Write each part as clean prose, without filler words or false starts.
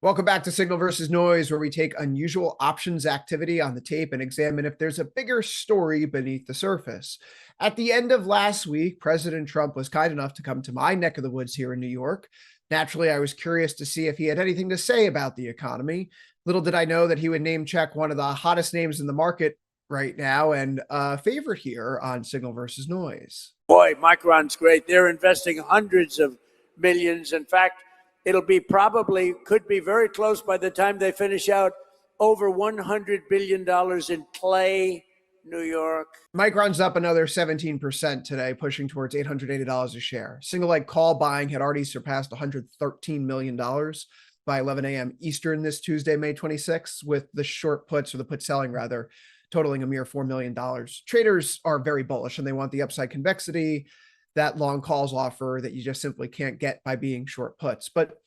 Welcome back to Signal versus Noise, where we take unusual options activity on the tape and examine if there's a bigger story beneath the surface. At the end of last week, President Trump was kind enough to come to my neck of the woods here in New York. Naturally, I was curious to see if he had anything to say about the economy. Little did I know that he would name check one of the hottest names in the market right now and a favorite here on Signal versus Noise. Boy, Micron's great. They're investing hundreds of millions. In fact, could be very close by the time they finish out over $100 billion in Clay, New York. Micron's up another 17% today, pushing towards $880 a share. Single leg call buying had already surpassed $113 million by 11 a.m. Eastern this Tuesday, May 26th, with the short puts, or the put selling rather, totaling a mere $4 million. Traders are very bullish and they want the upside convexity that long calls offer that you just simply can't get by being short puts. But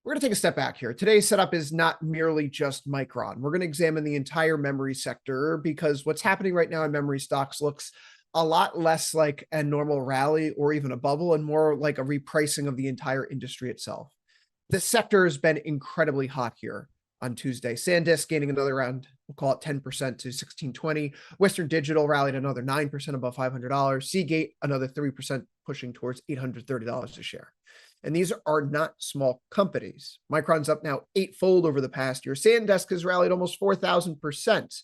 we're going to take a step back here. Today's setup is not merely just Micron. We're going to examine the entire memory sector because what's happening right now in memory stocks looks a lot less like a normal rally or even a bubble and more like a repricing of the entire industry itself. The sector has been incredibly hot here on Tuesday. Sandisk gaining another round, we'll call it 10% to 1620. Western Digital rallied another 9% above $500. Seagate, another 3% pushing towards $830 a share. And these are not small companies. Micron's up now eightfold over the past year. Sandisk has rallied almost 4,000%.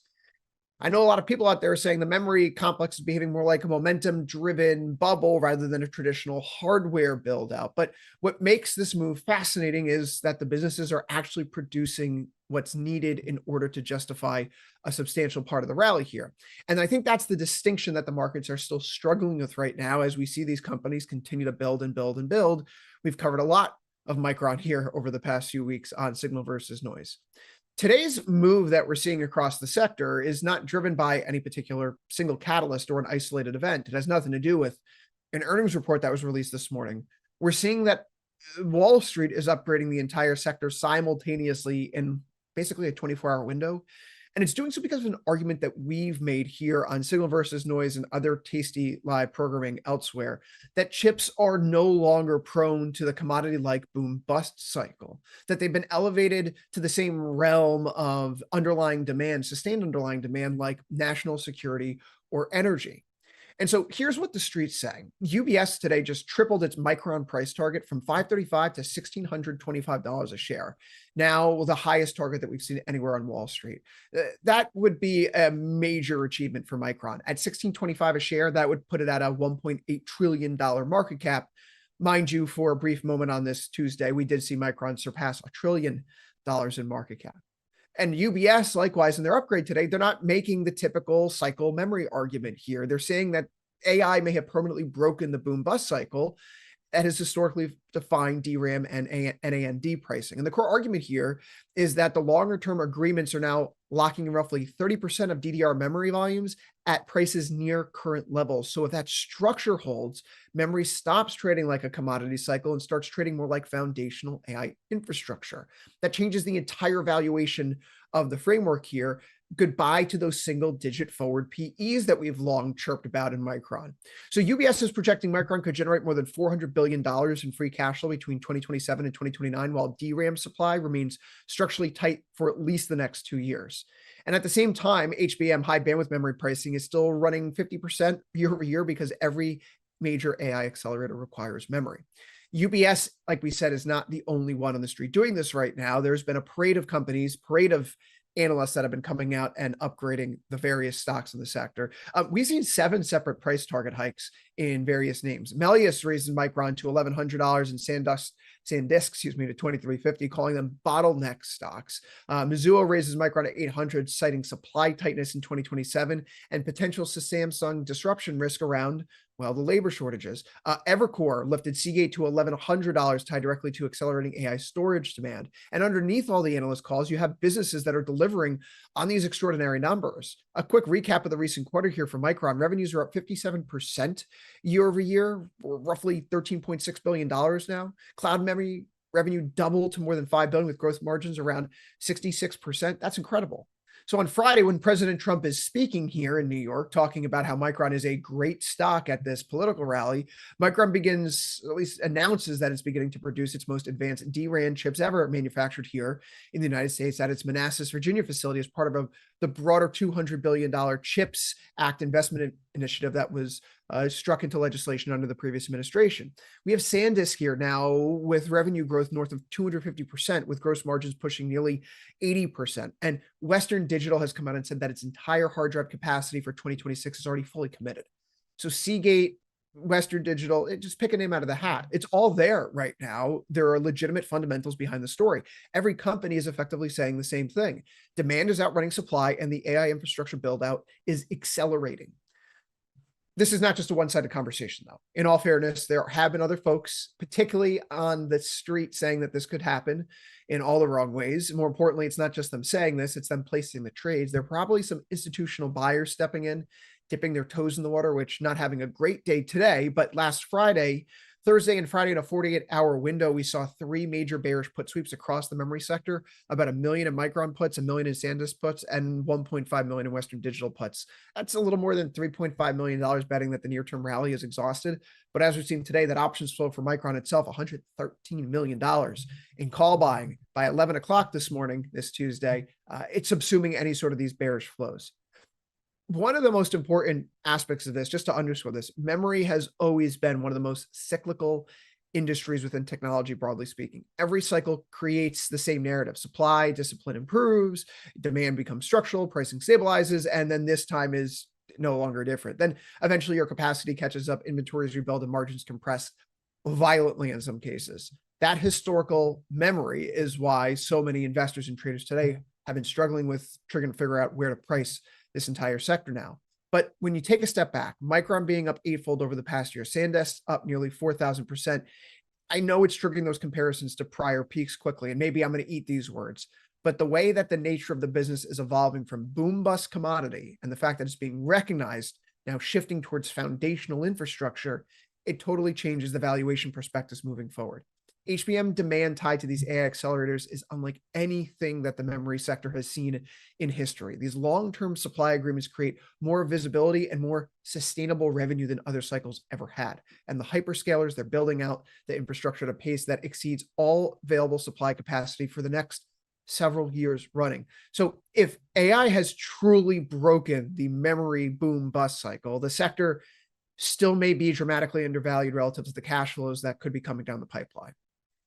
I know a lot of people out there are saying the memory complex is behaving more like a momentum-driven bubble rather than a traditional hardware build-out. But what makes this move fascinating is that the businesses are actually producing what's needed in order to justify a substantial part of the rally here. And I think that's the distinction that the markets are still struggling with right now as we see these companies continue to build and build and build. We've covered a lot of Micron here over the past few weeks on Signal versus Noise. Today's move that we're seeing across the sector is not driven by any particular single catalyst or an isolated event. It has nothing to do with an earnings report that was released this morning. We're seeing that Wall Street is upgrading the entire sector simultaneously in basically a 24-hour window. And it's doing so because of an argument that we've made here on Signal versus Noise and other tastylive programming elsewhere, that chips are no longer prone to the commodity-like boom-bust cycle, that they've been elevated to the same realm of underlying demand, sustained underlying demand, like national security or energy. And so here's what the street's saying. UBS today just tripled its Micron price target from $535 to $1,625 a share. Now the highest target that we've seen anywhere on Wall Street. That would be a major achievement for Micron. At $1,625 a share, that would put it at a $1.8 trillion market cap. Mind you, for a brief moment on this Tuesday, we did see Micron surpass $1 trillion in market cap. And UBS, likewise, in their upgrade today, they're not making the typical cycle memory argument here. They're saying that AI may have permanently broken the boom-bust cycle that has historically defined DRAM and NAND pricing. And the core argument here is that the longer-term agreements are now locking in roughly 30% of DDR memory volumes at prices near current levels. So if that structure holds, memory stops trading like a commodity cycle and starts trading more like foundational AI infrastructure. That changes the entire valuation of the framework here. Goodbye to those single-digit forward PEs that we've long chirped about in Micron. So UBS is projecting Micron could generate more than $400 billion in free cash flow between 2027 and 2029, while DRAM supply remains structurally tight for at least the next 2 years. And at the same time, HBM, high bandwidth memory pricing, is still running 50% year over year because every major AI accelerator requires memory. UBS, like we said, is not the only one on the street doing this right now. There's been a parade of companies, parade of analysts that have been coming out and upgrading the various stocks in the sector. We've seen 7 separate price target hikes in various names. Melius raises Micron to $1,100 and Sandisk, to $2,350, calling them bottleneck stocks. Mizuho raises Micron to $800, citing supply tightness in 2027 and potential Samsung disruption risk around, well, the labor shortages. Evercore lifted Seagate to $1,100, tied directly to accelerating AI storage demand. And underneath all the analyst calls, you have businesses that are delivering on these extraordinary numbers. A quick recap of the recent quarter here for Micron. Revenues are up 57% year over year, roughly $13.6 billion now. Cloud memory revenue doubled to more than $5 billion with gross margins around 66%. That's incredible. So on Friday, when President Trump is speaking here in New York, talking about how Micron is a great stock at this political rally, Micron begins, at least announces that it's beginning to produce its most advanced DRAM chips ever manufactured here in the United States at its Manassas, Virginia facility as part of the broader $200 billion CHIPS Act investment initiative that was struck into legislation under the previous administration. We have Sandisk here now with revenue growth north of 250%, with gross margins pushing nearly 80%. And Western Digital has come out and said that its entire hard drive capacity for 2026 is already fully committed. So Seagate, Western Digital, just pick a name out of the hat. It's all there right now. There are legitimate fundamentals behind the story. Every company is effectively saying the same thing. Demand is outrunning supply, and the AI infrastructure build out is accelerating. This is not just a one-sided conversation, though. In all fairness, there have been other folks, particularly on the street, saying that this could happen in all the wrong ways. More importantly, it's not just them saying this, it's them placing the trades. There are probably some institutional buyers stepping in, dipping their toes in the water, which not having a great day today, but last Friday, Thursday and Friday in a 48-hour window, we saw three major bearish put sweeps across the memory sector, about 1 million in Micron puts, 1 million in Sandisk puts, and 1.5 million in Western Digital puts. That's a little more than $3.5 million betting that the near-term rally is exhausted. But as we've seen today, that options flow for Micron itself, $113 million in call buying by 11 o'clock this morning, this Tuesday. It's subsuming any sort of these bearish flows. One of the most important aspects of this, just to underscore this, memory has always been one of the most cyclical industries within technology, broadly speaking. Every cycle creates the same narrative. Supply discipline improves, demand becomes structural, pricing stabilizes, and then this time is no longer different. Then eventually your capacity catches up, inventories rebuild, and margins compress violently in some cases. That historical memory is why so many investors and traders today have been struggling with trying to figure out where to price this entire sector now. But when you take a step back, Micron being up eightfold over the past year, Sandisk up nearly 4,000%. I know it's triggering those comparisons to prior peaks quickly, and maybe I'm going to eat these words, but the way that the nature of the business is evolving from boom bust commodity and the fact that it's being recognized now shifting towards foundational infrastructure, it totally changes the valuation perspectives moving forward. HBM demand tied to these AI accelerators is unlike anything that the memory sector has seen in history. These long-term supply agreements create more visibility and more sustainable revenue than other cycles ever had. And the hyperscalers, they're building out the infrastructure at a pace that exceeds all available supply capacity for the next several years running. So if AI has truly broken the memory boom bust cycle, the sector still may be dramatically undervalued relative to the cash flows that could be coming down the pipeline.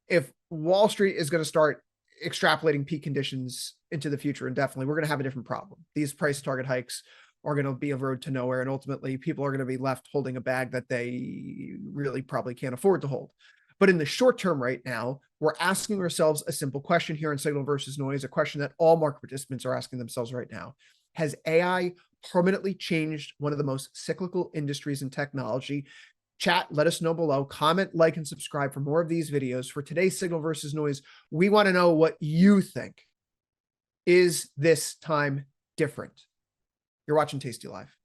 If Wall Street is going to start extrapolating peak conditions into the future indefinitely, we're going to have a different problem. These price target hikes are going to be a road to nowhere, and ultimately people are going to be left holding a bag that they really probably can't afford to hold. But in the short term right now, we're asking ourselves a simple question here in Signal versus Noise, a question that all market participants are asking themselves right now. Has AI permanently changed one of the most cyclical industries in technology? Chat, let us know below. Comment, like, and subscribe for more of these videos. For today's Signal versus Noise, we want to know what you think. Is this time different? You're watching Tasty Live.